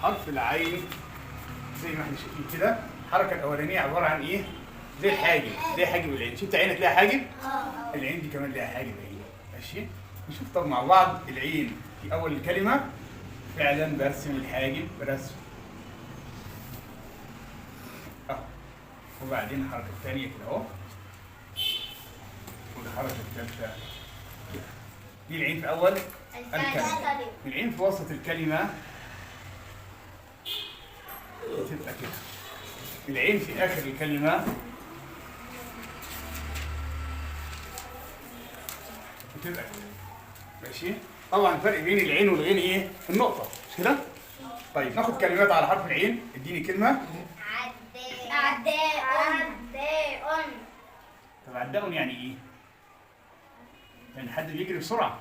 حرف العين زي ما احنا شايفين كده. الحركه الاولانيه عباره عن ايه؟ زي الحاجب، زي حاجب العين. شفت عينك ليها حاجب؟ العين دي كمان ليها حاجب اهي. ماشي؟ نشوف طب مع بعض العين في اول الكلمه فعلا برسم الحاجب رسم اهو، وبعدين الحركه الثانيه كده اهو، والحركه الثالثه كده. دي العين في اول الكلمه. العين في وسط الكلمه بتبقى كده. العين في اخر الكلمه بتبقى كده. ماشي؟ طبعا الفرق بين العين والغين ايه؟ النقطه، مش كده؟ طيب ناخد كلمات على حرف العين. اديني كلمه. عداء. طب عداء يعني ايه؟ يعني حد بيجري بسرعه.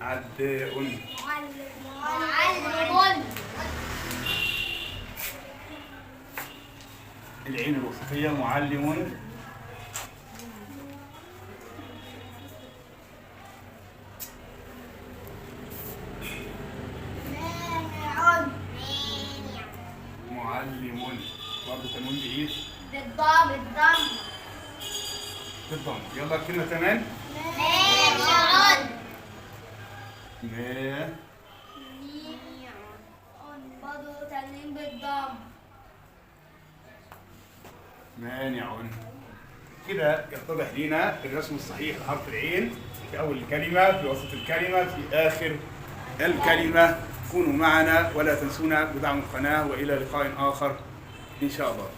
عداء. معلم. العين الوسطيه معلم. معلم. برضه تنوين بايه؟ بالضم. بالضم. يلا الكلمه كمان. مانع. ما برضه تنوين بالضم. مانع. كده يتضح لنا الرسم الصحيح لحرف العين في أول الكلمة، في وسط الكلمة، في آخر الكلمة. كونوا معنا ولا تنسونا بدعم القناة، وإلى لقاء آخر إن شاء الله.